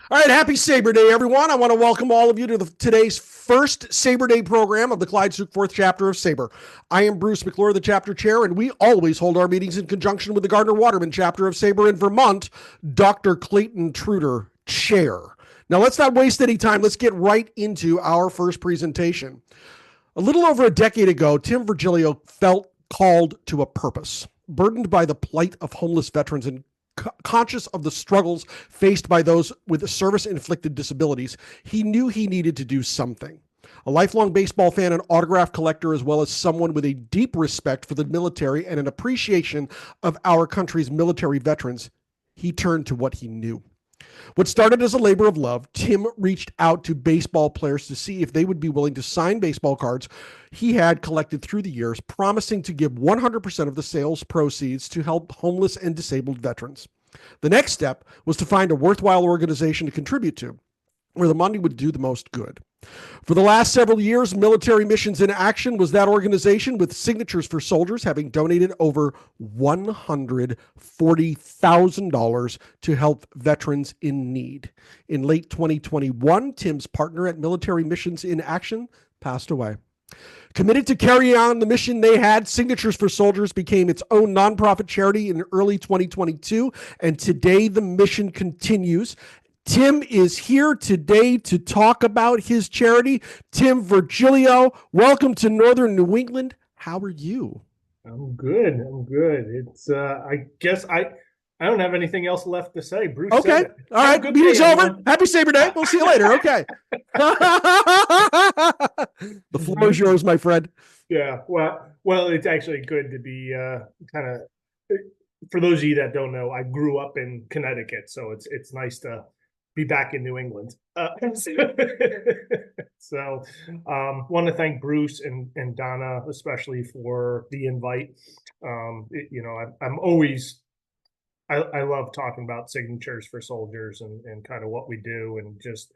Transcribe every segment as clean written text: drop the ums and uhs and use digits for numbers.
All right, happy Sabre Day, everyone. I want to welcome all of you to today's first Sabre Day program of the Clyde Sukeforth chapter of Sabre. I am Bruce McClure, the chapter chair, and we always hold our meetings in conjunction with the Gardner Waterman chapter of Sabre in Vermont, Dr. Clayton Truder, chair. Now, let's not waste any time. Let's get right into our first presentation. A little over a decade ago, Tim Virgilio felt called to a purpose, burdened by the plight of homeless veterans and conscious of the struggles faced by those with service-inflicted disabilities. He knew he needed to do something. A lifelong baseball fan and autograph collector, as well as someone with a deep respect for the military and an appreciation of our country's military veterans, he turned to what he knew. What started as a labor of love, Tim reached out to baseball players to see if they would be willing to sign baseball cards he had collected through the years, promising to give 100% of the sales proceeds to help homeless and disabled veterans. The next step was to find a worthwhile organization to contribute to, where the money would do the most good. For the last several years, Military Missions in Action was that organization, with Signatures for Soldiers having donated over $140,000 to help veterans in need. In late 2021, Tim's partner at Military Missions in Action passed away. Committed to carry on the mission they had, Signatures for Soldiers became its own nonprofit charity in early 2022, and today the mission continues. Tim is here today to talk about his charity. Tim Virgilio, welcome to Northern New England. How are you? I'm good. I'm good. I guess I don't have anything else left to say. Bruce Okay. said it. All Have a right. good Meeting's day, over. everyone. Happy Sabre Day. We'll see you later. Okay. The floor is yours, my friend. Yeah. Well, it's actually good to be kind of. For those of you that don't know, I grew up in Connecticut, so it's nice to be back in New England. So, want to thank Bruce and Donna especially for the invite. I'm always I love talking about Signatures for Soldiers and kind of what we do, and just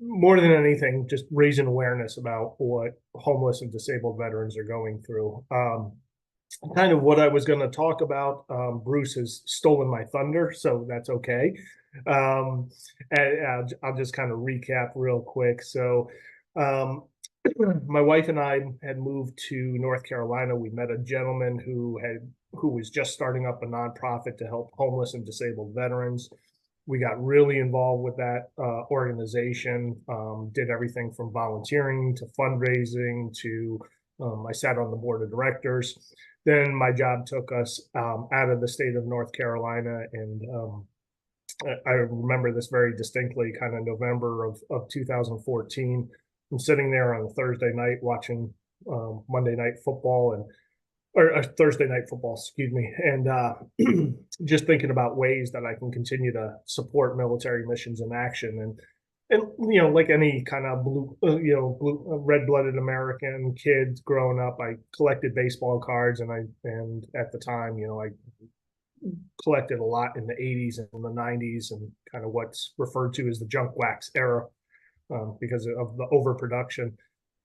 more than anything, just raising awareness about what homeless and disabled veterans are going through. Kind of what I was going to talk about. Bruce has stolen my thunder, so that's okay. And I'll just kind of recap real quick. So, um, my wife and I had moved to North Carolina. We met a gentleman who was just starting up a nonprofit to help homeless and disabled veterans. We got really involved with that organization, did everything from volunteering to fundraising to I sat on the board of directors. Then my job took us out of the state of North Carolina, and I remember this very distinctly, kind of November of 2014. I'm sitting there on a Thursday night watching Monday Night Football or Thursday Night Football, excuse me, and just thinking about ways that I can continue to support military missions in action. And like any kind of red-blooded American kid growing up, I collected baseball cards, and at the time, I collected a lot in the 80s and the 90s, and kind of what's referred to as the junk wax era, because of the overproduction.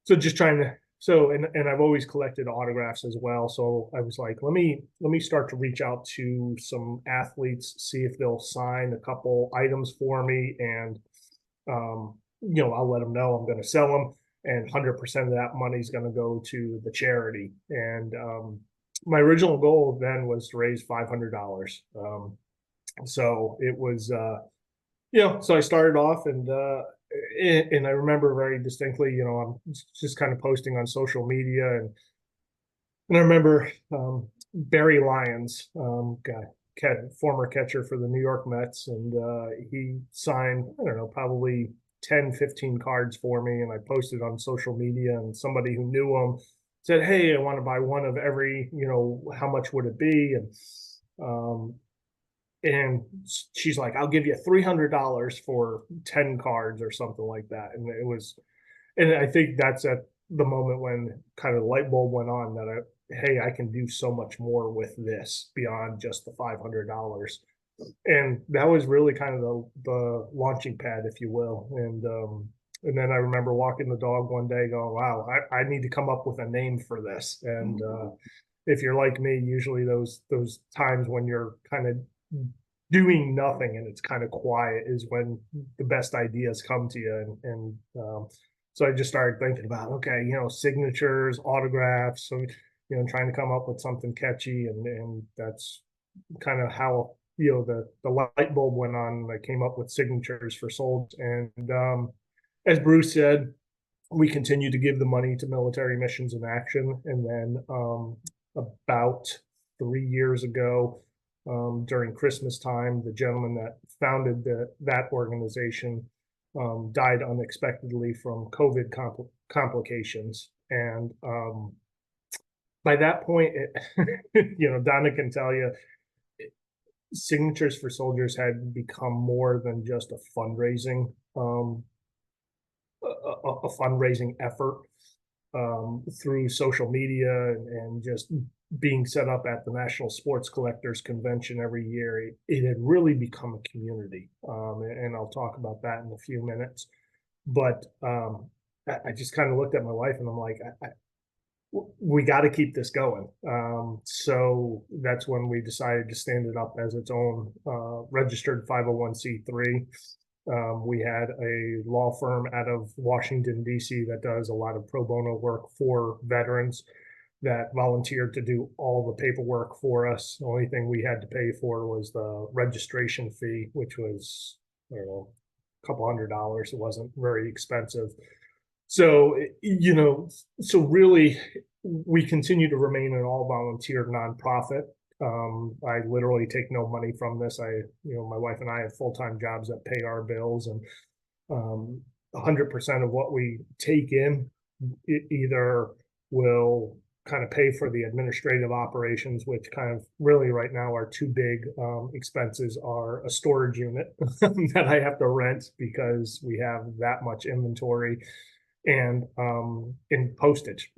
So just trying to and I've always collected autographs as well. So I was like, let me start to reach out to some athletes, see if they'll sign a couple items for me, and I'll let them know I'm going to sell them, and 100% of that money is going to go to the charity. And my original goal then was to raise $500. So it was, so I started off, and I remember very distinctly, I'm just kind of posting on social media, and I remember Barry Lyons, former catcher for the New York Mets, and he signed, I don't know, probably 10, 15 cards for me, and I posted on social media, and somebody who knew him said, hey, I want to buy one of every, how much would it be? And she's like, I'll give you $300 for 10 cards or something like that. And I think that's at the moment when kind of the light bulb went on that hey, I can do so much more with this beyond just the $500. And that was really kind of the launching pad, if you will. And then I remember walking the dog one day going, wow, I need to come up with a name for this. And if you're like me, usually those times when you're kind of doing nothing and it's kind of quiet is when the best ideas come to you. And so I just started thinking about, okay, signatures, autographs, so, trying to come up with something catchy. And that's kind of how, the light bulb went on. And I came up with signatures for souls. And as Bruce said, we continue to give the money to military missions in action. And then about 3 years ago, during Christmas time, the gentleman that founded that organization died unexpectedly from COVID complications. And by that point, Donna can tell you, Signatures for Soldiers had become more than just a fundraising effort through social media and just being set up at the National Sports Collectors Convention every year. It had really become a community, and I'll talk about that in a few minutes. But I just kind of looked at my wife and I'm like, we got to keep this going. So that's when we decided to stand it up as its own registered 501c3. We had a law firm out of Washington, D.C. that does a lot of pro bono work for veterans that volunteered to do all the paperwork for us. The only thing we had to pay for was the registration fee, which was, I don't know, a couple $100. It wasn't very expensive. So, so really, we continue to remain an all volunteer nonprofit. I literally take no money from this. My wife and I have full-time jobs that pay our bills, and 100% of what we take in either will kind of pay for the administrative operations, which kind of really right now our two big expenses are a storage unit that I have to rent because we have that much inventory, and in postage.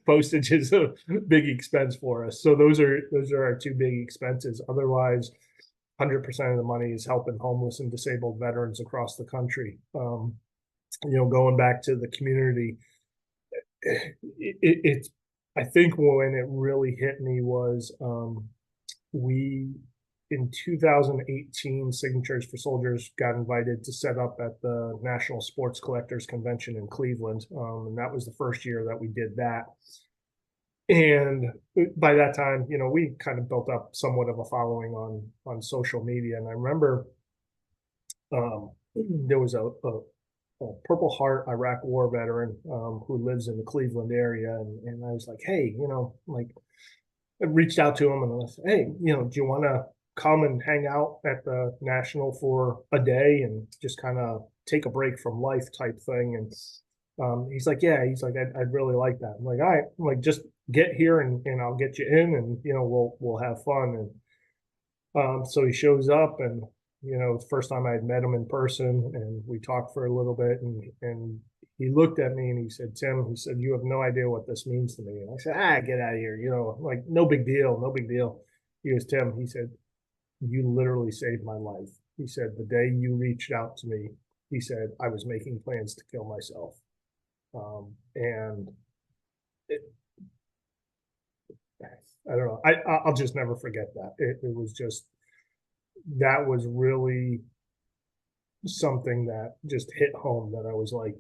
Postage is a big expense for us. So those are our two big expenses. Otherwise, 100% of the money is helping homeless and disabled veterans across the country. Going back to the community, it's I think when it really hit me was we in 2018, Signatures for Soldiers got invited to set up at the National Sports Collectors Convention in Cleveland. And that was the first year that we did that. And by that time, we kind of built up somewhat of a following on social media. And I remember there was a Purple Heart Iraq War veteran who lives in the Cleveland area. And I was like, hey, I reached out to him and I said, hey, do you want to come and hang out at the National for a day and just kind of take a break from life type thing? And he's like, yeah, I'd really like that. I'm like, all right, just get here and I'll get you in, and we'll have fun. And so he shows up, and the first time I had met him in person, and we talked for a little bit, and he looked at me and he said, Tim, he said, you have no idea what this means to me. And I said, get out of here, no big deal, no big deal. He goes, Tim, he said, you literally saved my life. He said, the day you reached out to me, he said, I was making plans to kill myself. And I don't know. I'll just never forget that. It was just, that was really something that just hit home, that I was like,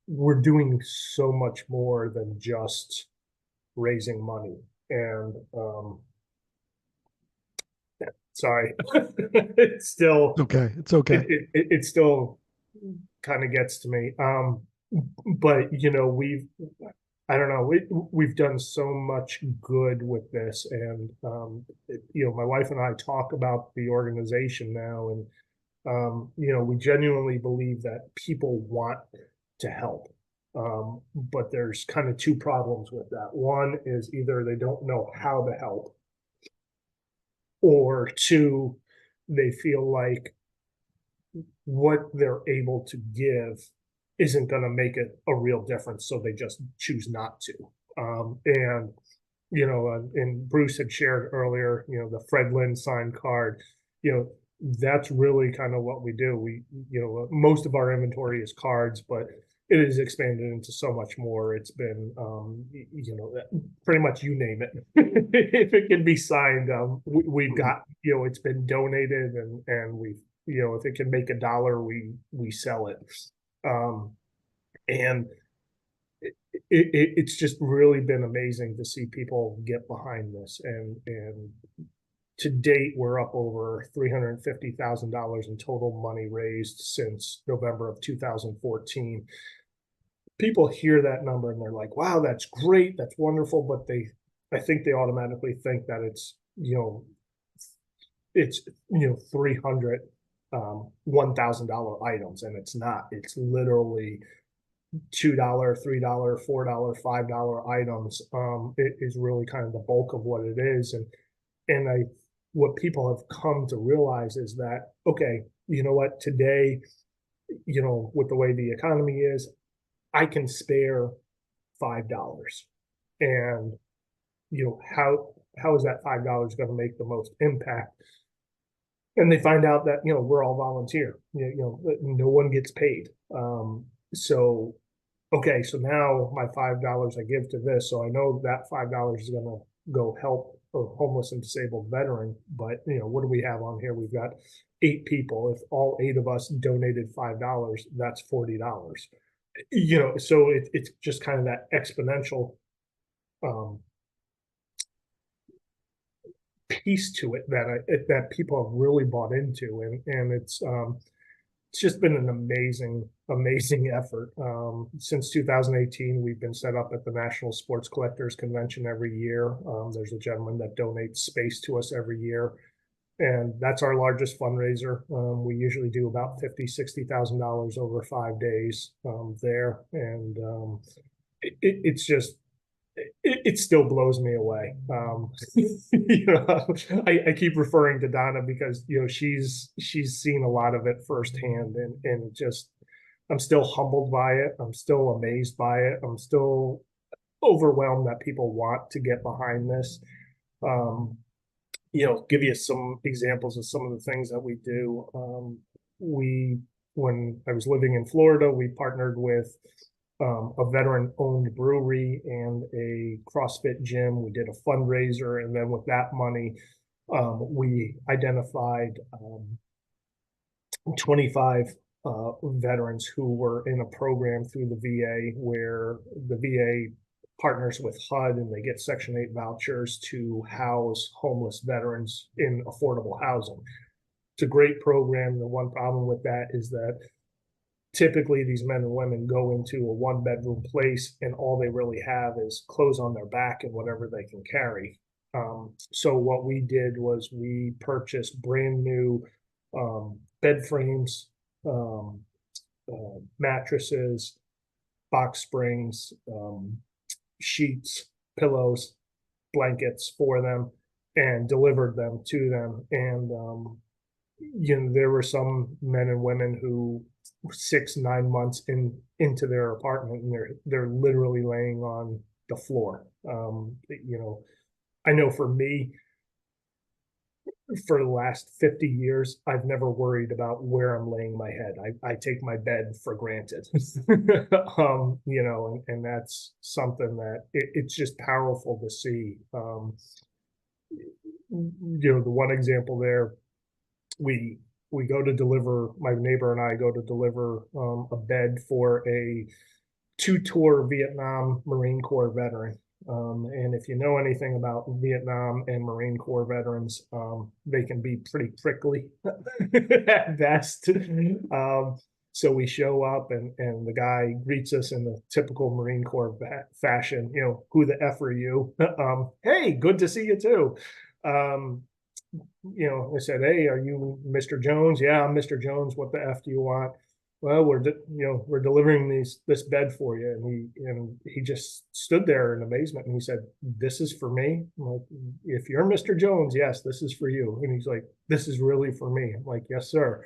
we're doing so much more than just raising money. And sorry, it's still okay. It's okay. It still kind of gets to me. But I don't know, we've done so much good with this, and my wife and I talk about the organization now, and we genuinely believe that people want to help, but there's kind of two problems with that. One is either they don't know how to help, or two, they feel like what they're able to give isn't going to make it a real difference, so they just choose not to. And Bruce had shared earlier, the Fred Lynn signed card, that's really kind of what we do. We, most of our inventory is cards, but it is expanded into so much more. It's been, pretty much you name it. If it can be signed, we've got it's been donated, and we, if it can make $1, we sell it. And it's just really been amazing to see people get behind this. And to date, we're up over $350,000 in total money raised since November of 2014. People hear that number and they're like, wow, that's great, that's wonderful, but I think they automatically think that it's 300 $1,000 items, and it's not. It's literally $2, $3, $4, $5 items. It is really kind of the bulk of what it is. And what people have come to realize is that, okay, you know what, today, with the way the economy is, I can spare $5. And how is that $5 going to make the most impact? And they find out that we're all volunteer. No one gets paid. So okay, so now my $5 I give to this, so I know that $5 is going to go help a homeless and disabled veteran. But what do we have on here? We've got 8 people. If all 8 of us donated $5, that's $40. So it's just kind of that exponential piece to it that people have really bought into, and it's just been an amazing effort. Since 2018, we've been set up at the National Sports Collectors Convention every year. There's a gentleman that donates space to us every year, and that's our largest fundraiser. We usually do about $50,000-$60,000 over 5 days there, and it's just it still blows me away. I keep referring to Donna because she's seen a lot of it firsthand, and just I'm still humbled by it. I'm still amazed by it. I'm still overwhelmed that people want to get behind this. Give you some examples of some of the things that we do. When I was living in Florida, we partnered with a veteran-owned brewery and a CrossFit gym. We did a fundraiser, and then with that money, we identified 25 veterans who were in a program through the VA, where the VA partners with HUD, and they get Section 8 vouchers to house homeless veterans in affordable housing. It's a great program. The one problem with that is that typically these men and women go into a 1-bedroom place, and all they really have is clothes on their back and whatever they can carry. So what we did was we purchased brand new bed frames, mattresses, box springs, sheets, pillows, blankets for them, and delivered them to them. And there were some men and women who 6-9 months into their apartment, and they're literally laying on the floor. I know for me, for the last 50 years, I've never worried about where I'm laying my head. I take my bed for granted. And that's something that it's just powerful to see. The one example there, we go to deliver, my neighbor and I go to deliver a bed for a 2-tour Vietnam Marine Corps veteran. And if you know anything about Vietnam and Marine Corps veterans, they can be pretty prickly at best. So we show up, and the guy greets us in the typical Marine Corps fashion. Who the F are you? Hey, good to see you too. I said, hey, are you Mr. Jones? Yeah, I'm Mr. Jones. What the F do you want? Well, we're delivering this bed for you. And he just stood there in amazement, and he said, this is for me? I'm like, if you're Mr. Jones, yes, this is for you. And he's like, this is really for me. I'm like, yes, sir.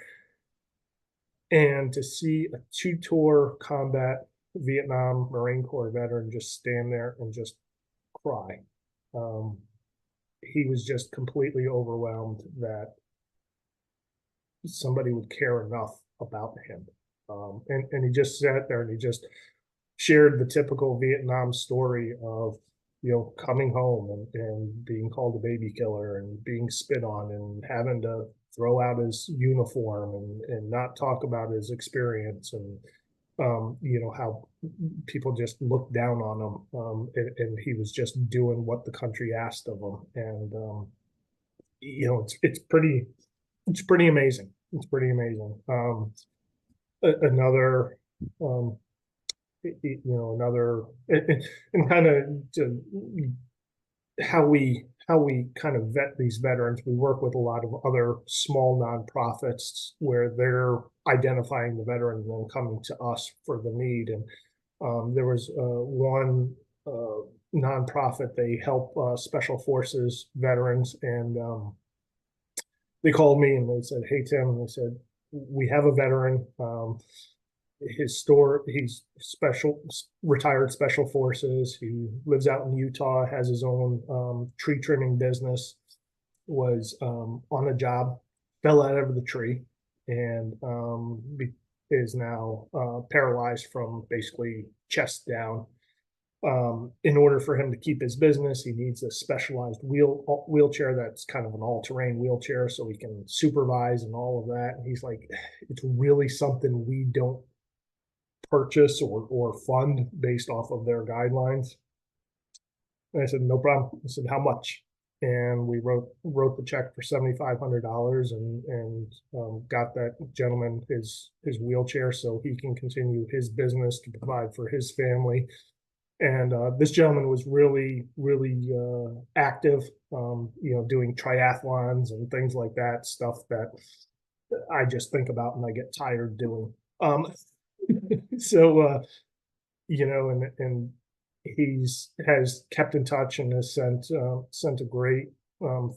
And to see a 2-tour combat Vietnam Marine Corps veteran just stand there and just cry. He was just completely overwhelmed that somebody would care enough about him. And he just sat there, and he just shared the typical Vietnam story of, coming home and being called a baby killer and being spit on and having to throw out his uniform and not talk about his experience and how people just looked down on him, and he was just doing what the country asked of him. And it's pretty amazing. It's pretty amazing. Another another and kind of how we kind of vet these veterans. We work with a lot of other small nonprofits where they're identifying the veteran and then coming to us for the need. And there was one nonprofit, they help special forces veterans, and they called me and they said, "Hey Tim," and they said, "We have a veteran. He's retired special forces. He lives out in Utah, has his own tree trimming business, was on a job, fell out of the tree, and is now paralyzed from basically chest down. In order for him to keep his business, he needs a specialized wheelchair that's kind of an all-terrain wheelchair so he can supervise and all of that." And he's like, "It's really something we don't purchase or fund based off of their guidelines." And I said, "No problem." I said, "How much?" And we wrote the check for $7,500 and got that gentleman his wheelchair so he can continue his business to provide for his family. And this gentleman was really active, doing triathlons and things like that, stuff that I just think about and I get tired doing. So and has kept in touch and has sent a great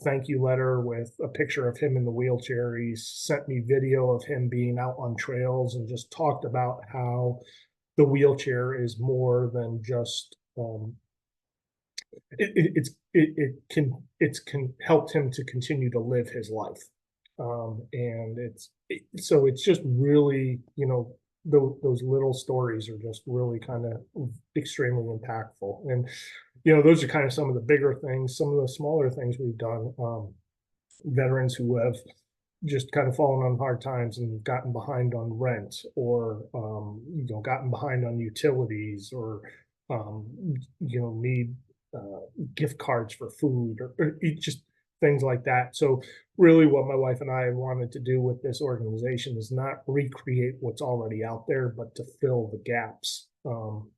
thank you letter with a picture of him in the wheelchair. He's sent me video of him being out on trails and just talked about how the wheelchair is more than just it can help him to continue to live his life. And so it's just really, those little stories are just really kind of extremely impactful. And those are kind of some of the bigger things. Some of the smaller things we've done, veterans who have just kind of fallen on hard times and gotten behind on rent, or gotten behind on utilities, or need gift cards for food, or just things like that. So really what my wife and I wanted to do with this organization is not recreate what's already out there, but to fill the gaps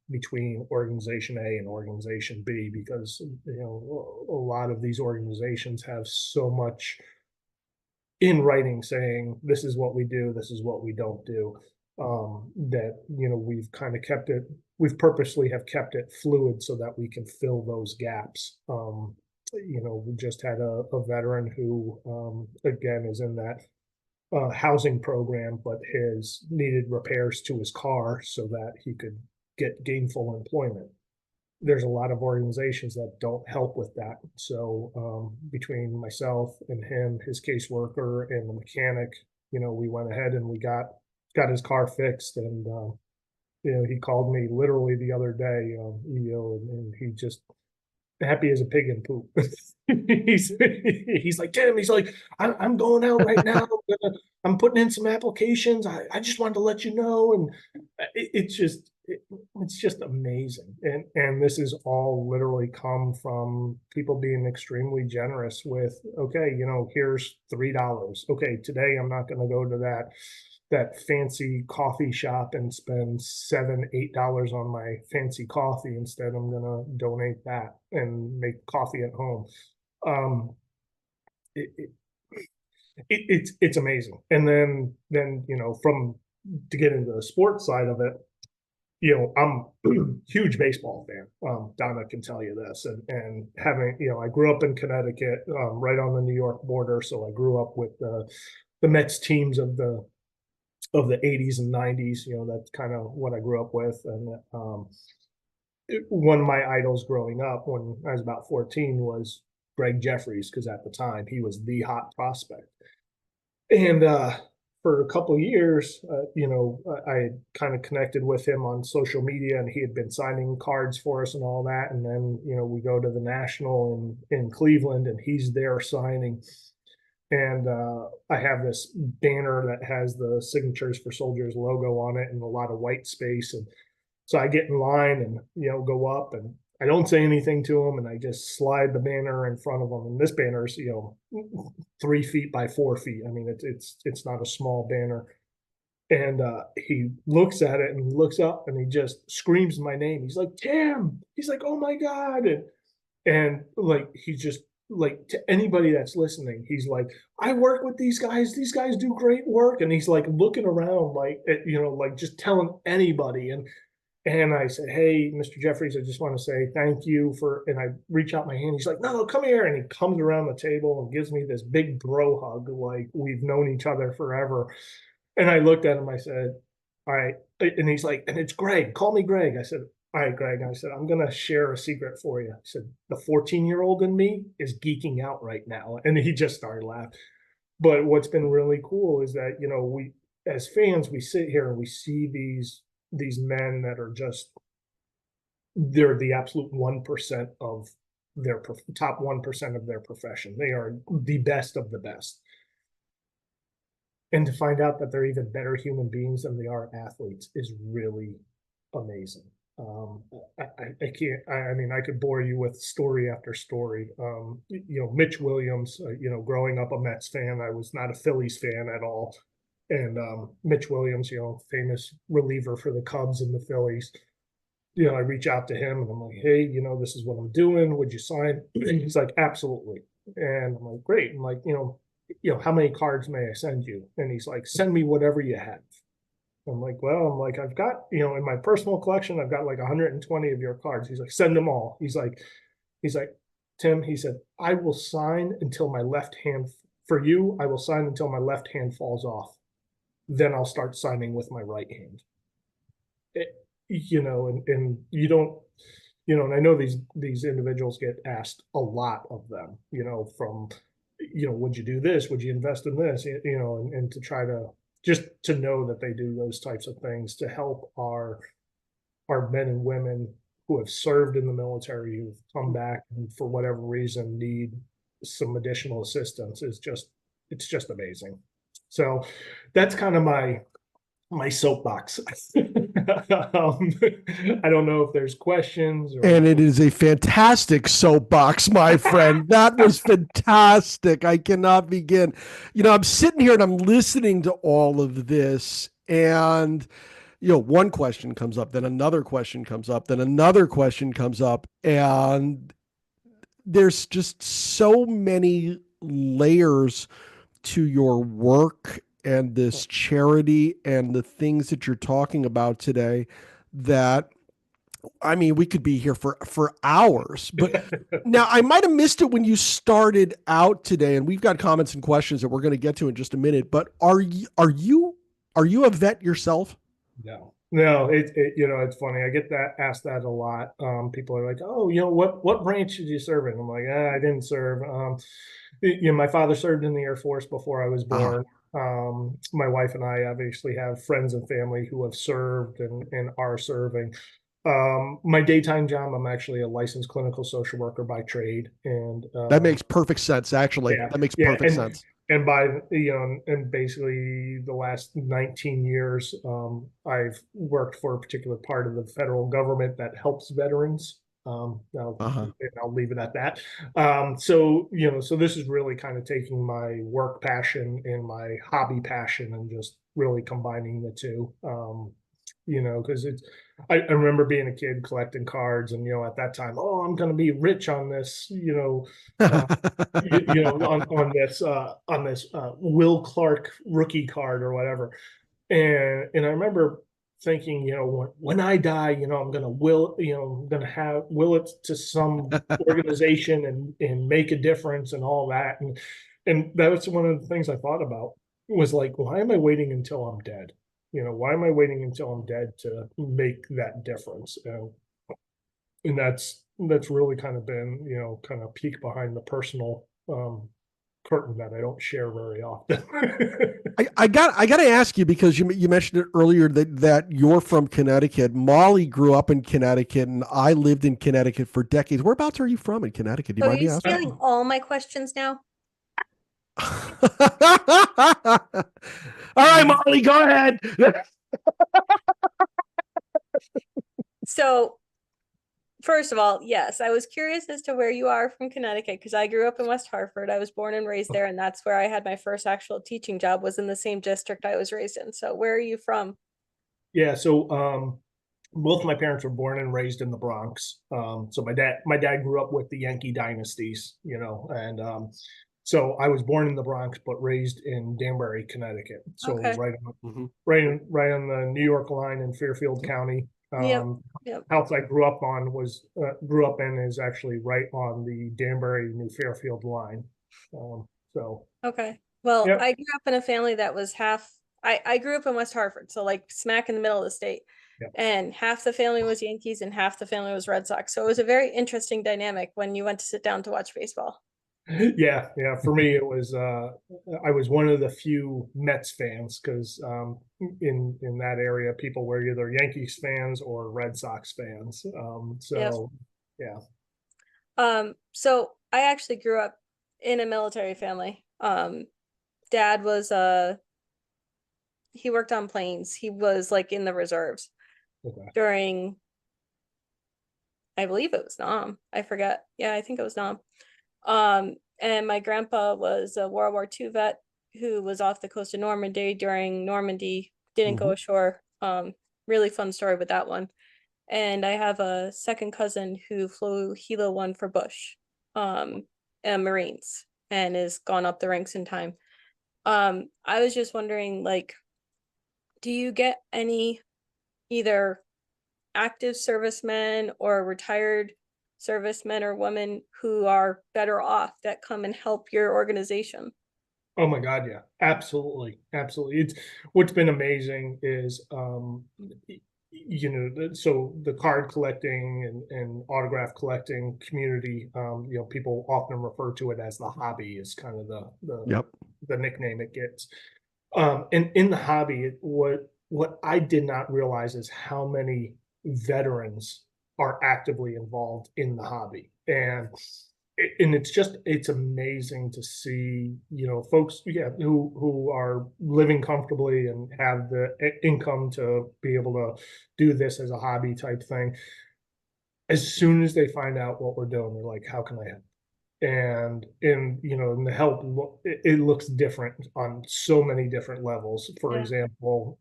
between organization A and organization B, because a lot of these organizations have so much in writing saying this is what we do, this is what we don't do, that we've kind of we've purposely have kept it fluid so that we can fill those gaps. We just had a veteran who again is in that housing program, but has needed repairs to his car so that he could get gainful employment. There's a lot of organizations that don't help with that. So between myself and him, his caseworker, and the mechanic, we went ahead and we got his car fixed. And he called me literally the other day, and he just happy as a pig in poop. he's like, "Tim," he's like, I'm going out right now. I'm putting in some applications. I just wanted to let you know." And it's just amazing. And this is all literally come from people being extremely generous with, okay, here's $3. Okay, today I'm not going to go to that fancy coffee shop and spend $7-8 on my fancy coffee. Instead, I'm going to donate that and make coffee at home. It's amazing. And then from to get into the sports side of it, I'm a huge baseball fan. Donna can tell you this, and having, I grew up in Connecticut, right on the New York border. So I grew up with the Mets teams of the 80s and 90s. That's kind of what I grew up with. And one of my idols growing up when I was about 14 was Greg Jeffries, because at the time he was the hot prospect. And for a couple of years, I had kind of connected with him on social media, and he had been signing cards for us and all that. And then, we go to the National in Cleveland, and he's there signing. And I have this banner that has the Signatures for Soldiers logo on it and a lot of white space. And so I get in line and, go up, and I don't say anything to him, and I just slide the banner in front of him. And this banner is, 3 feet by 4 feet. I mean, it's not a small banner. And he looks at it and looks up and he just screams my name. He's like, Tim. He's like, oh my God. And like, he's just like, to anybody that's listening, he's like, I work with these guys. These guys do great work. And he's like looking around, like, like just telling anybody. And I said, hey, Mr. Jeffries, I just want to say thank you for, and I reach out my hand. He's like, no, come here. And he comes around the table and gives me this big bro hug, like we've known each other forever. And I looked at him, I said, all right. And he's like, and it's Greg, call me Greg. I said, all right, Greg. And I said, I'm going to share a secret for you. I said, the 14-year-old in me is geeking out right now. And he just started laughing. But what's been really cool is that, we, as fans, we sit here and we see these men that are just, they're the absolute 1% of their top 1% of their profession. They are the best of the best. And to find out that they're even better human beings than they are athletes is really amazing. I can't, I mean, I could bore you with story after story. Mitch Williams, growing up a Mets fan, I was not a Phillies fan at all. And Mitch Williams, famous reliever for the Cubs and the Phillies. I reach out to him and I'm like, hey, this is what I'm doing. Would you sign? And he's like, absolutely. And I'm like, great. I'm like, how many cards may I send you? And he's like, send me whatever you have. I'm like, well, I've got, in my personal collection, I've got like 120 of your cards. He's like, send them all. He's like, Tim, he said, I will sign until my left hand, for you, I will sign until my left hand falls off. Then I'll start signing with my right hand. And you don't, and I know these individuals get asked a lot of them, from, would you do this? Would you invest in this? And to try to just to know that they do those types of things to help our men and women who have served in the military, who've come back and for whatever reason need some additional assistance it's just amazing. So that's kind of my soapbox. I don't know if there's questions. And it is a fantastic soapbox, my friend. That was fantastic. I cannot begin. I'm sitting here and I'm listening to all of this, and one question comes up, then another question comes up, then another question comes up, and there's just so many layers to your work and this charity and the things that you're talking about today that, I mean, we could be here for hours. But now I might have missed it when you started out today, and we've got comments and questions that we're going to get to in just a minute. But are you a vet yourself? No, it's funny. I get asked that a lot. People are like, oh, what branch did you serve in? I'm like, I didn't serve. My father served in the Air Force before I was born. My wife and I obviously have friends and family who have served and are serving. My daytime job, I'm actually a licensed clinical social worker by trade. And that makes perfect sense, actually. Yeah, that makes perfect sense. And by, and basically the last 19 years, I've worked for a particular part of the federal government that helps veterans. I'll leave it at that. So this is really kind of taking my work passion and my hobby passion and just really combining the two. Because I remember being a kid collecting cards, and at that time, oh, I'm going to be rich on this, on this Will Clark rookie card or whatever, and I remember thinking, when I die, I'm going to will it to some organization and make a difference and all that, and that was one of the things I thought about was like, why am I waiting until I'm dead? Why am I waiting until I'm dead to make that difference? And that's really kind of been, kind of peek behind the personal important that I don't share very often. I got to ask you, because you mentioned it earlier that you're from Connecticut. Molly grew up in Connecticut, and I lived in Connecticut for decades. Whereabouts are you from in Connecticut? Do you So are mind me you asking? stealing all my questions now? All right, Molly, go ahead. So first of all, yes, I was curious as to where you are from Connecticut because I grew up in West Hartford. I was born and raised there, and that's where I had my first actual teaching job, was in the same district I was raised in. So where are you from? Yeah, so both my parents were born and raised in the Bronx. So my dad grew up with the Yankee dynasties, and so I was born in the Bronx but raised in Danbury, Connecticut. So Okay. right on the New York line in Fairfield County. Yep. Yep. House I grew up in is actually right on the Danbury New Fairfield line. So Okay. Well, yep. I grew up in a family that was I grew up in West Hartford, so like smack in the middle of the state. Yep. And half the family was Yankees and half the family was Red Sox. So it was a very interesting dynamic when you went to sit down to watch baseball. Yeah. For me, it was I was one of the few Mets fans because in that area, people were either Yankees fans or Red Sox fans. So Yep. yeah. So I actually grew up in a military family. Dad was he worked on planes. He was like in the reserves Okay. during, I believe it was Nam. I forget. Yeah, I think it was Nam. And my grandpa was a World War II vet who was off the coast of Normandy during Normandy, didn't go ashore. Really fun story with that one. And I have a second cousin who flew Hilo 1 for Bush, and Marines, and is gone up the ranks in time. I was just wondering, like, do you get any either active servicemen or retired servicemen or women who are better off that come and help your organization? Oh my God, yeah, absolutely, absolutely. It's what's been amazing is so the card collecting and autograph collecting community, people often refer to it as the hobby, is kind of Yep. the nickname it gets. And in the hobby, what I did not realize is how many veterans are actively involved in the hobby. And it's amazing to see, folks, who are living comfortably and have the income to be able to do this as a hobby type thing. As soon as they find out what we're doing, they're like, how can I help? And the help, it looks different on so many different levels. For Yeah. example,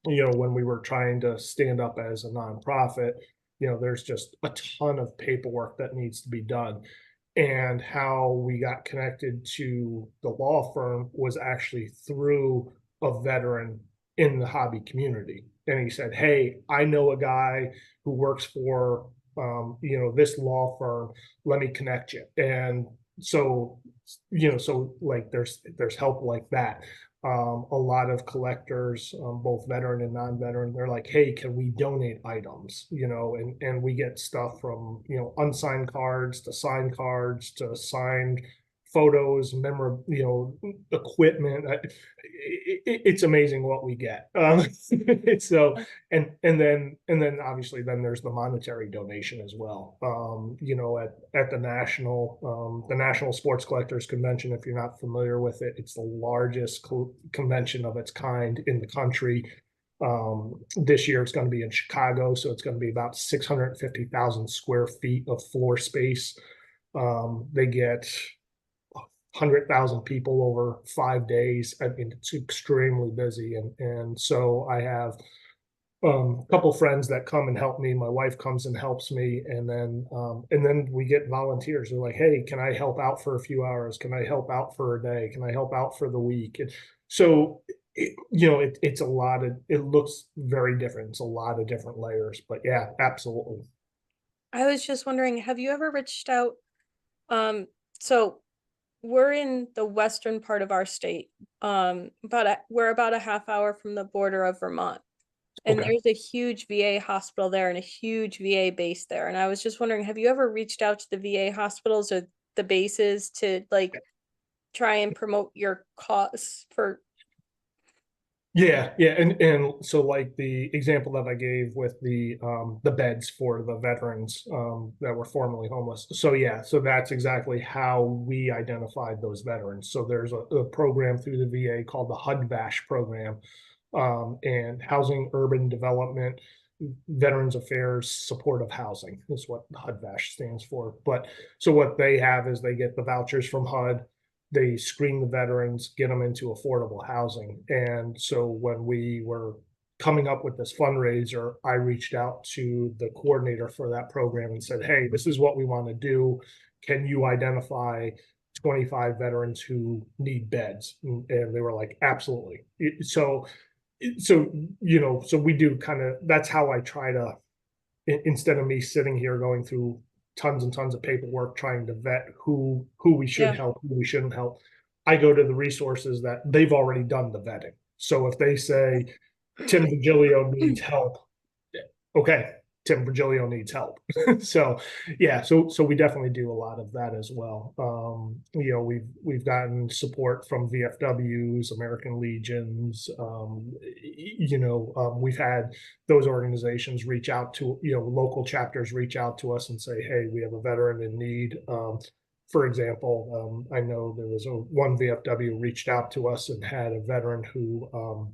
when we were trying to stand up as a nonprofit, there's just a ton of paperwork that needs to be done. And how we got connected to the law firm was actually through a veteran in the hobby community. And he said, hey, I know a guy who works for this law firm. Let me connect you. And so, so like there's help like that. A lot of collectors, both veteran and non-veteran, they're like, hey, can we donate items? And we get stuff from, unsigned cards to signed cards to signed photos, equipment. It's amazing what we get. So, and then obviously then there's the monetary donation as well. At the National Sports Collectors Convention, if you're not familiar with it, it's the largest convention of its kind in the country. This year it's going to be in Chicago, so it's going to be about 650,000 square feet of floor space. They get 100,000 people over 5 days. I mean, it's extremely busy, and so I have a couple friends that come and help me. My wife comes and helps me, and then we get volunteers. They're like, hey, can I help out for a few hours? Can I help out for a day? Can I help out for the week? And so it's a lot of, it looks very different. It's a lot of different layers, but yeah, absolutely. I was just wondering, have you ever reached out? So we're in the western part of our state. We're about a half hour from the border of Vermont. And Okay. there's a huge VA hospital there and a huge VA base there. And I was just wondering, have you ever reached out to the VA hospitals or the bases to like try and promote your cause for. Yeah, yeah, and so like the example that I gave with the beds for the veterans that were formerly homeless. So yeah, so that's exactly how we identified those veterans. So there's a program through the VA called the HUD-VASH program, and Housing Urban Development Veterans Affairs Supportive Housing is what HUD-VASH stands for. But so what they have is they get the vouchers from HUD, they screen the veterans, get them into affordable housing. And so when we were coming up with this fundraiser, I reached out to the coordinator for that program and said, hey, this is what we want to do. Can you identify 25 veterans who need beds? And they were like, absolutely. So, so we do kind of, that's how I try to, instead of me sitting here going through tons and tons of paperwork trying to vet who we should help, who we shouldn't help. I go to the resources that they've already done the vetting. So if they say Tim Virgilio needs help, okay, Tim Virgilio needs help. So yeah, so we definitely do a lot of that as well. We've gotten support from VFWs, American Legions. We've had those organizations reach out to, local chapters reach out to us and say, hey, we have a veteran in need. For example, I know there was one VFW reached out to us and had a veteran who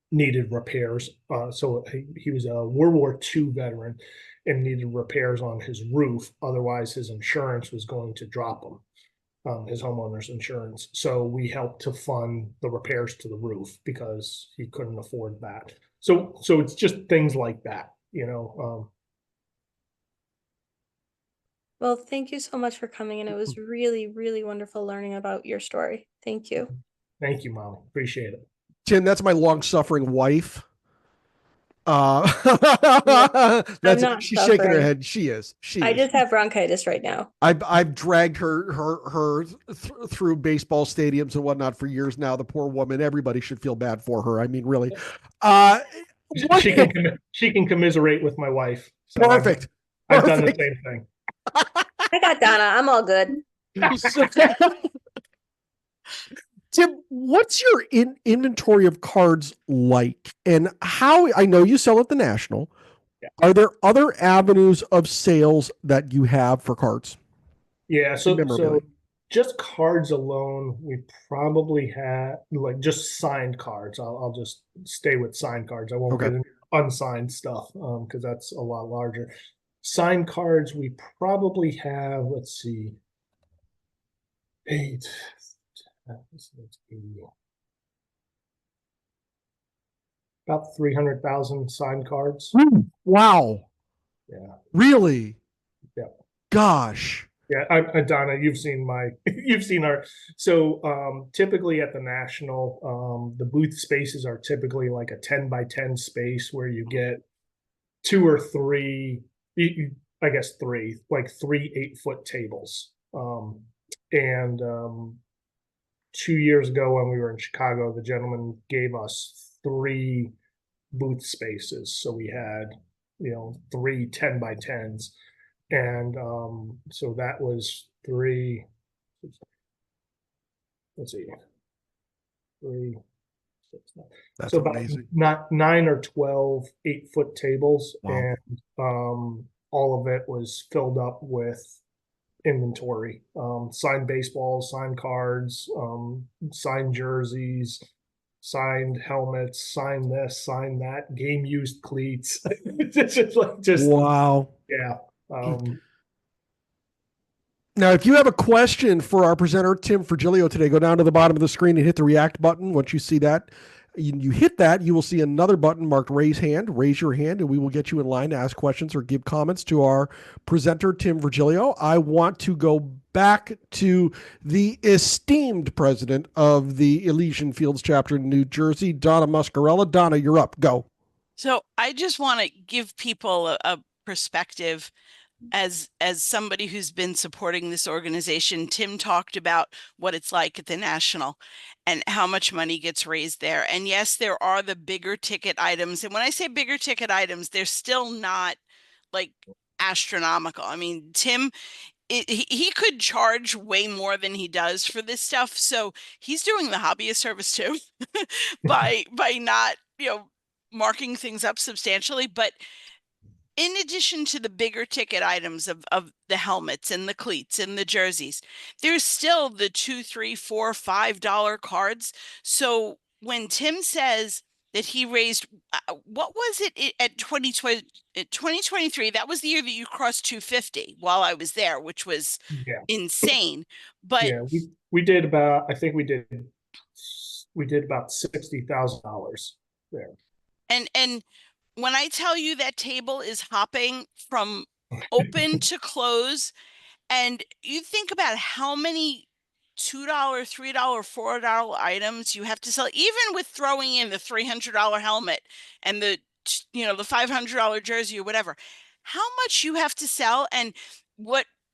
needed repairs. So he was a World War II veteran and needed repairs on his roof. Otherwise, his insurance was going to drop him, his homeowner's insurance. So we helped to fund the repairs to the roof because he couldn't afford that. So it's just things like that, Well, thank you so much for coming, and it was really, really wonderful learning about your story. Thank you. Thank you, Molly. Appreciate it. Tim, that's my long-suffering wife. I'm not she's shaking her suffering. head. She is. I just have bronchitis right now. I've dragged her through baseball stadiums and whatnot for years now. The poor woman. Everybody should feel bad for her. I mean, really. She can commiserate with my wife. So Perfect. I've done the same thing. I got Donna. I'm all good. Tim, what's your inventory of cards like, and how? I know you sell at the National. Yeah. Are there other avenues of sales that you have for cards? Yeah, so just cards alone, we probably have like just signed cards. I'll just stay with signed cards. I won't get into unsigned stuff because that's a lot larger. Signed cards, we probably have, let's see, about 300,000 signed cards. Wow. Yeah. Really? Yeah. Gosh. Yeah, Donna, you've seen our, so typically at the National, the booth spaces are typically like a 10 by 10 space where you get 2 or 3, I guess 3, like 3 8-foot tables. And 2 years ago when we were in Chicago, the gentleman gave us 3 booth spaces. So we had, 3 10 by 10s. And so that was 3, let's see, 3, 6, 9. That's so amazing. About 9 or 12 8-foot tables. Wow. And all of it was filled up with inventory, signed baseballs, signed cards, signed jerseys, signed helmets, signed this, signed that, game used cleats. just wow. Yeah. Now, if you have a question for our presenter, Tim Virgilio, today, go down to the bottom of the screen and hit the react button. Once you see that, you hit that, you will see another button marked raise hand. Raise your hand, and we will get you in line to ask questions or give comments to our presenter, Tim Virgilio. I want to go back to the esteemed president of the Elysian Fields chapter in New Jersey, Donna Muscarella. Donna, you're up. Go. So I just want to give people a perspective as somebody who's been supporting this organization. Tim talked about what it's like at the National and how much money gets raised there. And yes, there are the bigger ticket items. And when I say bigger ticket items, they're still not like astronomical. I mean, Tim he could charge way more than he does for this stuff. So he's doing the hobby a service too by not, marking things up substantially. But in addition to the bigger ticket items of the helmets and the cleats and the jerseys, there's still the $2, $3, $4, $5 cards. So when Tim says that he raised, what was it at 2023? That was the year that you crossed 250 while I was there, which was Yeah. insane. But yeah, we did about, I think we did about $60,000 there. And when I tell you that table is hopping from open to close, and you think about how many $2, $3, $4 items you have to sell, even with throwing in the $300 helmet and the $500 jersey or whatever, how much you have to sell. And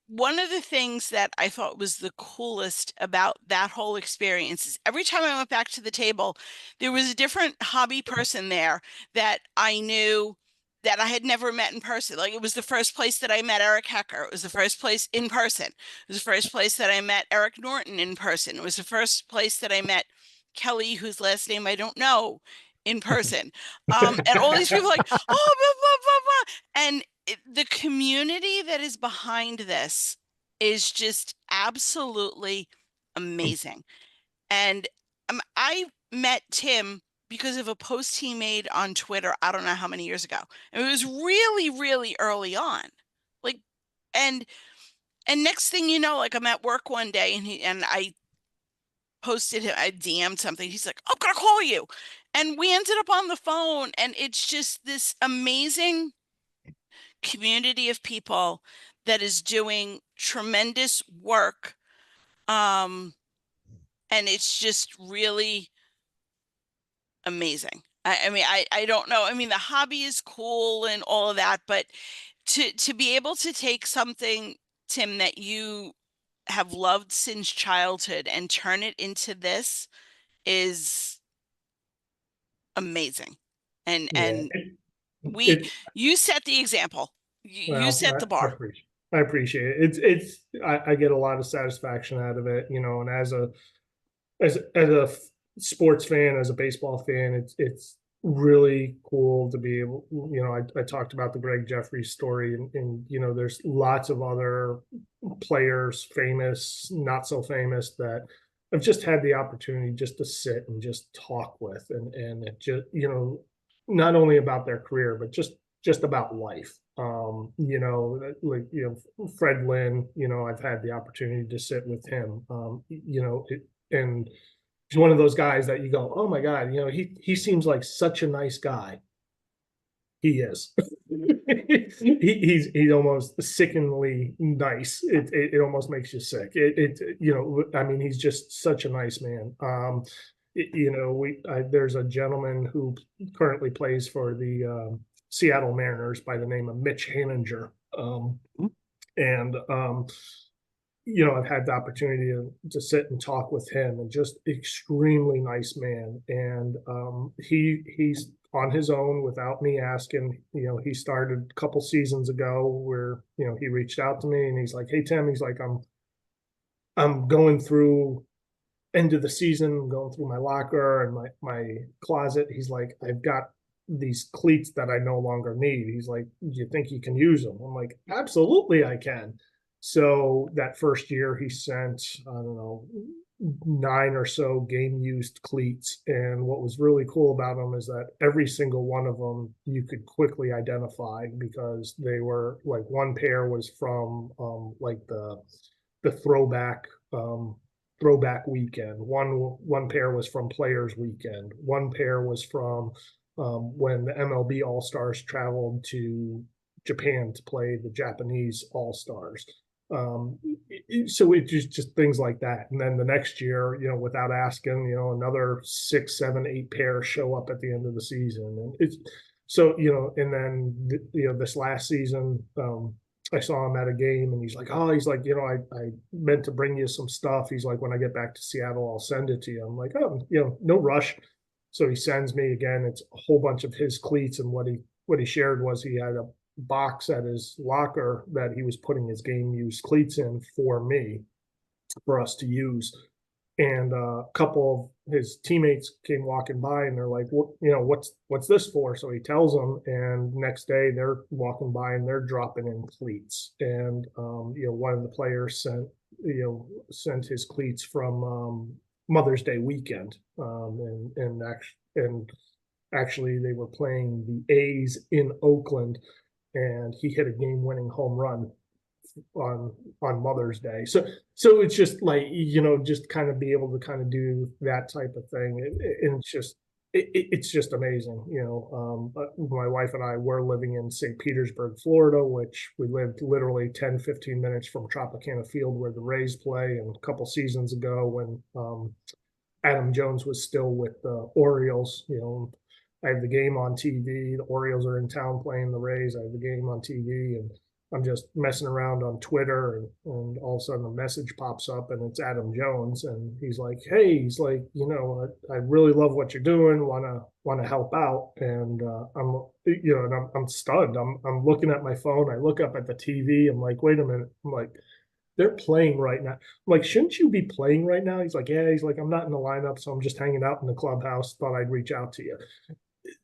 one of the things that I thought was the coolest about that whole experience is every time I went back to the table, there was a different hobby person there that I knew that I had never met in person. Like, it was the first place that I met Eric Hecker. It was the first place in person. It was the first place that I met Eric Norton in person. It was the first place that I met Kelly, whose last name I don't know, in person. And all these people like, oh, blah, blah, blah, blah. And the community that is behind this is just absolutely amazing. And I met Tim because of a post he made on Twitter, I don't know how many years ago. And it was really, really early on. Like, and next thing you know, like, I'm at work one day and I posted him, I DM'd something. He's like, I'm gonna call you. And we ended up on the phone, and it's just this amazing community of people that is doing tremendous work. And it's just really amazing. I mean, I don't know. I mean, the hobby is cool and all of that, but to be able to take something, Tim, that you have loved since childhood and turn it into this is amazing. And you set the example. You set the bar. I appreciate it. I get a lot of satisfaction out of it, and as a sports fan, as a baseball fan, it's really cool to be able, I talked about the Greg Jeffries story, and there's lots of other players, famous, not so famous, that I've just had the opportunity just to sit and just talk with, and it just, not only about their career, but just about life. Fred Lynn, I've had the opportunity to sit with him, and he's one of those guys that you go, oh my God, he seems like such a nice guy. He is. he's almost sickeningly nice. It almost makes you sick. I mean, he's just such a nice man. There's a gentleman who currently plays for the Seattle Mariners by the name of Mitch Haninger. I've had the opportunity to sit and talk with him, and just extremely nice man. And he's on his own without me asking. He started a couple seasons ago where, he reached out to me and he's like, hey, Tim, he's like, I'm going through end of the season, going through my locker and my closet. He's like, I've got these cleats that I no longer need. He's like, do you think you can use them? I'm like, absolutely I can. So that first year he sent, I don't know, 9 or so game used cleats. And what was really cool about them is that every single one of them you could quickly identify, because they were like, one pair was from like the throwback weekend. One pair was from Players Weekend. One pair was from when the MLB All-Stars traveled to Japan to play the Japanese All-Stars. So it just things like that. And then the next year, without asking, another 6, 7, 8 pairs show up at the end of the season. And it's so, and then, this last season, I saw him at a game and he's like, I meant to bring you some stuff. He's like, when I get back to Seattle, I'll send it to you. I'm like, oh, no rush. So he sends me again. It's a whole bunch of his cleats. And what he shared was he had box at his locker that he was putting his game use cleats in for me, for us to use. And a couple of his teammates came walking by and they're like, what, what's this for? So he tells them, and next day they're walking by and they're dropping in cleats. And, one of the players sent his cleats from Mother's Day weekend. And actually they were playing the A's in Oakland, and he hit a game-winning home run on Mother's Day. So it's just like, just kind of be able to kind of do that type of thing. And it's just amazing. My wife and I were living in St. Petersburg, Florida, which we lived literally 10, 15 minutes from Tropicana Field where the Rays play. And a couple seasons ago when Adam Jones was still with the Orioles, I have the game on TV. The Orioles are in town playing the Rays. I have the game on TV, and I'm just messing around on Twitter, and all of a sudden a message pops up, and it's Adam Jones, and he's like, "Hey, I really love what you're doing. Want to help out?" And I'm stunned. I'm looking at my phone. I look up at the TV. I'm like, "Wait a minute." I'm like, "They're playing right now." I'm like, "Shouldn't you be playing right now?" He's like, "Yeah." He's like, "I'm not in the lineup, so I'm just hanging out in the clubhouse. Thought I'd reach out to you."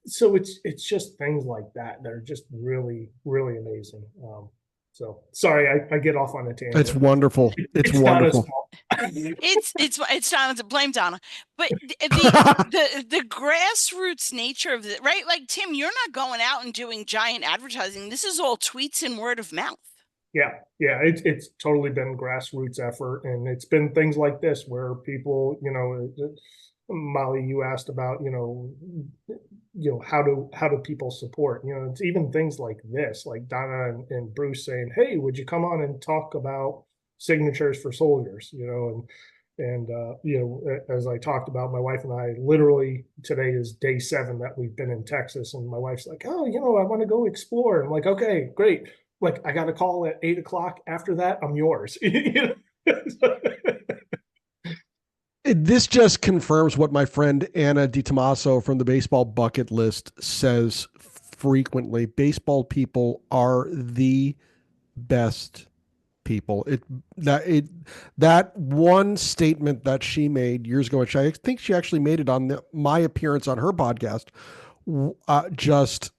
So it's just things like that that are just really, really amazing. So sorry, I get off on a tangent. It's wonderful. It's wonderful. It's Donna. Blame Donna, but the grassroots nature of it, right? Like, Tim, you're not going out and doing giant advertising. This is all tweets and word of mouth. Yeah, it's totally been grassroots effort, and it's been things like this where people, Molly, you asked about, how do people support? It's even things like this, like Donna and Bruce saying, "Hey, would you come on and talk about signatures for soldiers?" And as I talked about, my wife and I, literally today is day 7 that we've been in Texas, and my wife's like, "Oh, I want to go explore." I'm like, "Okay, great. Like, I got a call at 8:00. After that, I'm yours." This just confirms what my friend Anna DiTomaso from the Baseball Bucket List says frequently. Baseball people are the best people. That one statement that she made years ago, which I think she actually made it on my appearance on her podcast, just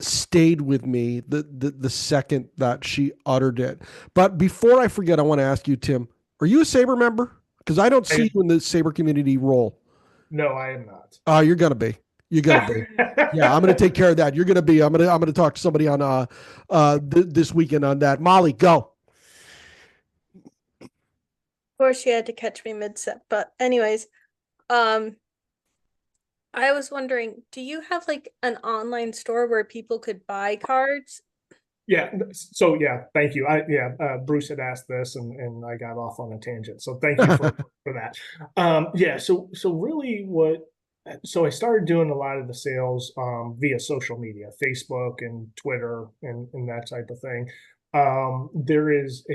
stayed with me the second that she uttered it. But before I forget, I want to ask you, Tim, are you a SABR member? Because I don't see you in the SABR community role. No, I am not. You're gonna be. You're gonna be. Yeah, I'm gonna take care of that. You're gonna be. I'm gonna talk to somebody on this weekend on that. Molly, go. Of course, she had to catch me mid-set, but anyways, I was wondering, do you have like an online store where people could buy cards? Yeah. So yeah, thank you. Bruce had asked this, and I got off on a tangent. So thank you for that. So really so I started doing a lot of the sales via social media, Facebook and Twitter and that type of thing. There is,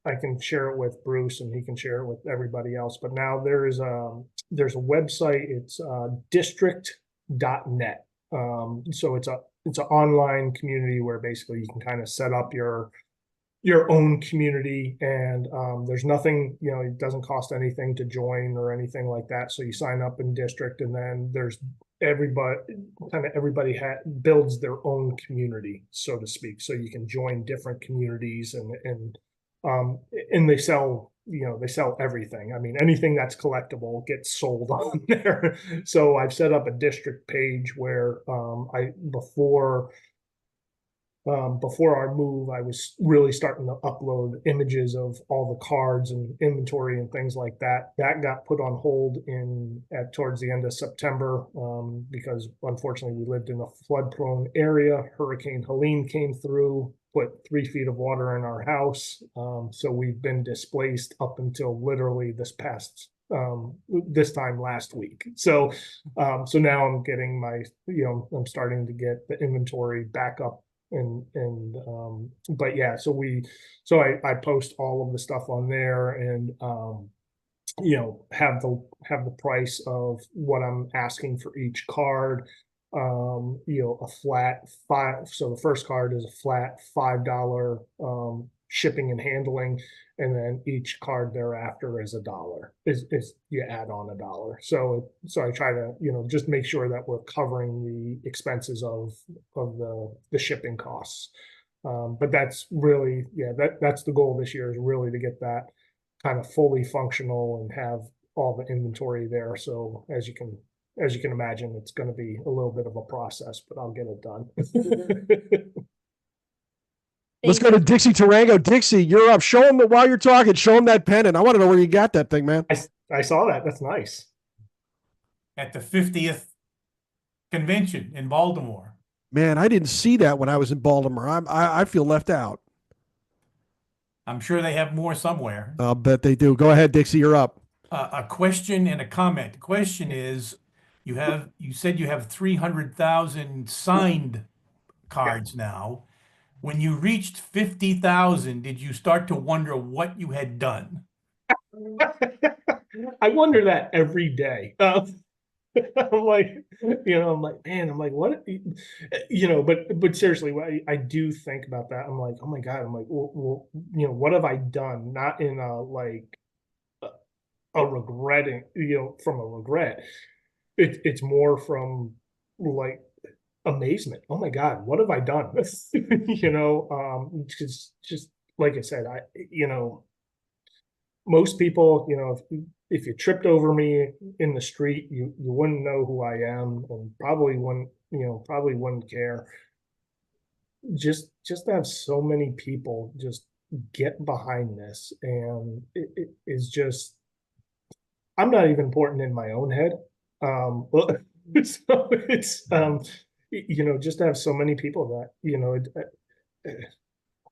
I can share it with Bruce, and he can share it with everybody else. But now there's a website. It's district.net. So it's an online community where basically you can kind of set up your own community, and there's nothing, it doesn't cost anything to join or anything like that. So you sign up in district, and then there's everybody builds their own community, so to speak. So you can join different communities, and they sell everything. I mean, anything that's collectible gets sold on there. So I've set up a district page where before our move, I was really starting to upload images of all the cards and inventory and things like that. That got put on hold towards the end of September because unfortunately we lived in a flood-prone area. Hurricane Helene came through, put 3 feet of water in our house. So we've been displaced up until literally this time last week. So now I'm getting I'm starting to get the inventory back up. But yeah, so I post all of the stuff on there, and have the price of what I'm asking for each card. a flat five. So the first card is a flat $5 shipping and handling, and then each card thereafter is $1. Is you add on $1. So I try to just make sure that we're covering the expenses of the shipping costs. But that's really that's the goal this year, is really to get that kind of fully functional and have all the inventory there. So as you can imagine, it's going to be a little bit of a process, but I'll get it done. Let's go to Dixie Tarango. Dixie, you're up. Show him while you're talking. Show him that pennant. I want to know where you got that thing, man. I saw that. That's nice. At the 50th convention in Baltimore. Man, I didn't see that when I was in Baltimore. I feel left out. I'm sure they have more somewhere. I'll bet they do. Go ahead, Dixie. You're up. A question and a comment. The question is, you said you have 300,000 signed cards now. When you reached 50,000, did you start to wonder what you had done? I wonder that every day. I'm like, man, what, but seriously, I do think about that. I'm like, oh my God, I'm like, well, what have I done? Not in a regretting, from a regret. It's more from like amazement. Oh my God, what have I done? Just like I said, most people, if you tripped over me in the street, you wouldn't know who I am, and probably wouldn't care. Just to have so many people just get behind this, and it is just, I'm not even important in my own head. So it's just to have so many people that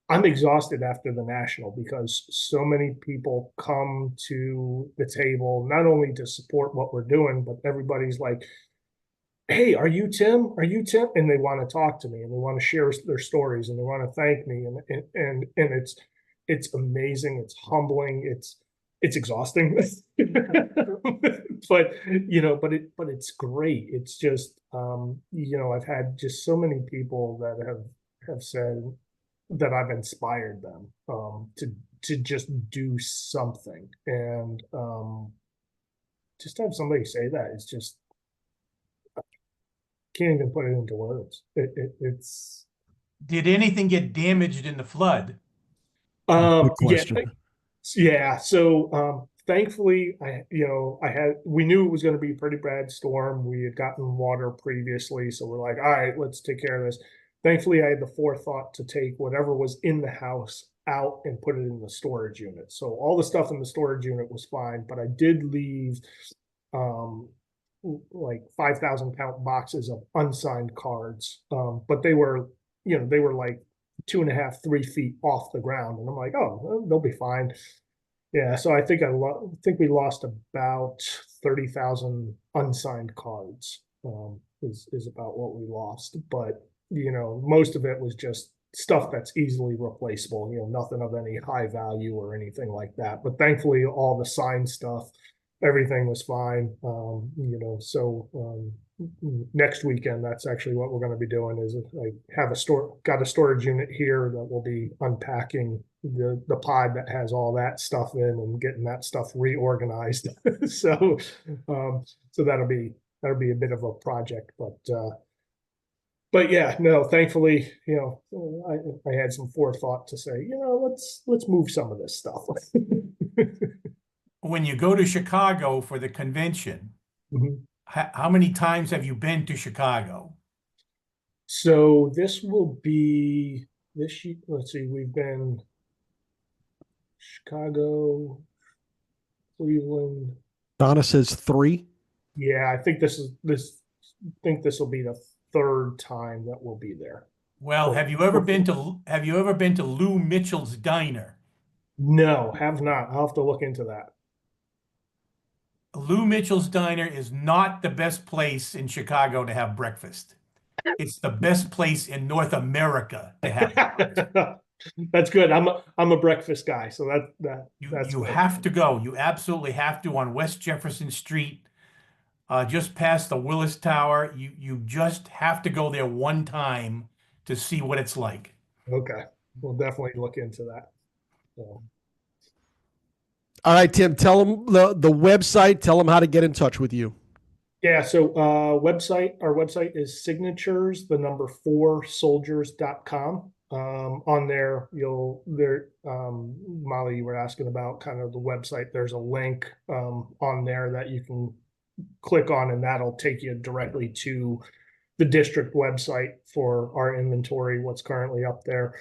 I'm exhausted after the national, because so many people come to the table not only to support what we're doing, but everybody's like, hey, are you Tim? Are you Tim? And they want to talk to me, and they want to share their stories, and they want to thank me, and it's amazing. It's humbling. It's exhausting, but it's great. It's just I've had just so many people that have said that I've inspired them to just do something, and just to have somebody say that, it's just, I can't even put it into words. It's. Did anything get damaged in the flood? Good question. Yeah. So thankfully, we knew it was going to be a pretty bad storm. We had gotten water previously, so we're like, all right, let's take care of this. Thankfully, I had the forethought to take whatever was in the house out and put it in the storage unit. So all the stuff in the storage unit was fine, but I did leave like 5,000 count boxes of unsigned cards. But they were like 2.5, 3 feet off the ground, and I'm like, oh, they'll be fine. Yeah, so I think we lost about 30,000 unsigned cards. Is about what we lost, but most of it was just stuff that's easily replaceable. Nothing of any high value or anything like that. But thankfully, all the signed stuff, everything was fine. So next weekend, that's actually what we're going to be doing. Is I have got a storage unit here that will be unpacking the pod that has all that stuff in and getting that stuff reorganized. So that'll be a bit of a project, but yeah, no, thankfully, I had some forethought to say, let's move some of this stuff. When you go to Chicago for the convention, how many times have you been to Chicago? So this will be this year. Let's see, we've been Chicago, Cleveland. Donna says 3. Yeah, I think this will be the 3rd time that we'll be there. Well, have you ever been to Lou Mitchell's Diner? No, have not. I'll have to look into that. Lou Mitchell's Diner is not the best place in Chicago to have breakfast. It's the best place in North America to have breakfast. That's good. I'm a breakfast guy, so that's you have to go. You absolutely have to, on West Jefferson Street. just past the Willis Tower. You just have to go there one time to see what it's like. Okay, we'll definitely look into that. So, All right, Tim, tell them the website, tell them how to get in touch with you. yeah, so our website is signatures, the number 4soldiers.com. On there, Molly, you were asking about kind of the website. There's a link on there that you can click on, and that'll take you directly to the district website for our inventory, what's currently up there.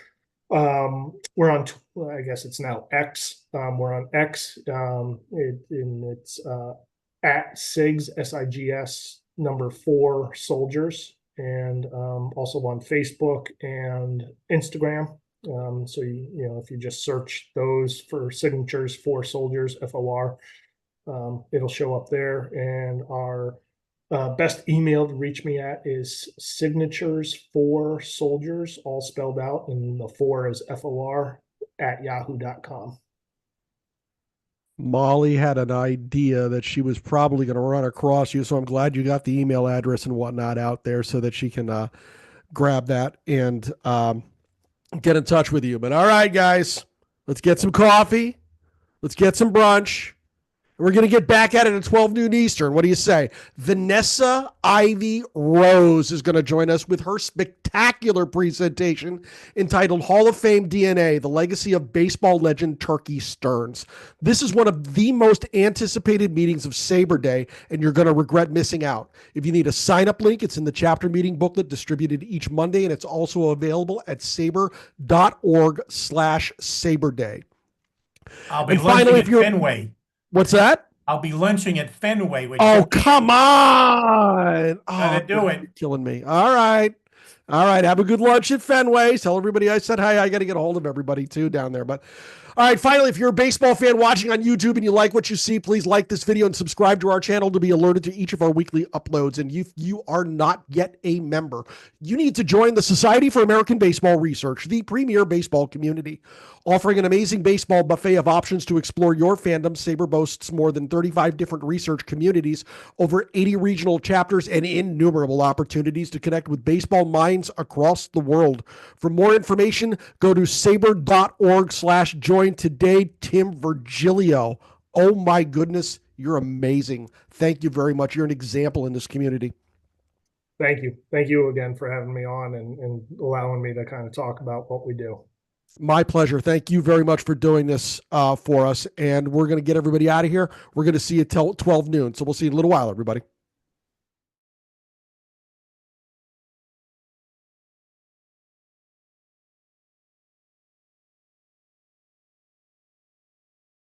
We're on, I guess it's now X. We're on X. It's at SIGS, SIGS number 4 soldiers, and also on Facebook and Instagram. So if you just search those for signatures 4 soldiers, FOR, it'll show up there. And our best email to reach me at is signatures4soldiers, all spelled out, and the 4 is FOR at yahoo.com. Molly had an idea that she was probably going to run across you, so I'm glad you got the email address and whatnot out there so that she can grab that and get in touch with you. But all right, guys, let's get some coffee. Let's get some brunch. We're going to get back at it at 12 noon Eastern. What do you say? Vanessa Ivy Rose is going to join us with her spectacular presentation entitled Hall of Fame DNA, the legacy of baseball legend Turkey Stearns. This is one of the most anticipated meetings of SABR Day, and you're going to regret missing out. If you need a sign-up link, it's in the chapter meeting booklet distributed each Monday, and it's also available at sabr.org/SABR Day. I'll be And lunching finally, at if you're- Fenway. What's that? I'll be lunching at Fenway. Oh, come on. Gotta do it. You're killing me. All right. Have a good lunch at Fenway. Tell everybody I said hi. I got to get a hold of everybody too down there. But all right, finally, if you're a baseball fan watching on YouTube and you like what you see, please like this video and subscribe to our channel to be alerted to each of our weekly uploads. And if you are not yet a member, you need to join the Society for American Baseball Research, the premier baseball community. Offering an amazing baseball buffet of options to explore your fandom, SABR boasts more than 35 different research communities, over 80 regional chapters, and innumerable opportunities to connect with baseball minds across the world. For more information, go to sabr.org/join today. Tim Virgilio. Oh my goodness, you're amazing. Thank you very much. You're an example in this community. Thank you. Thank you again for having me on and allowing me to kind of talk about what we do. My pleasure. Thank you very much for doing this for us. And we're going to get everybody out of here. We're going to see you till 12 noon. So we'll see you in a little while, everybody.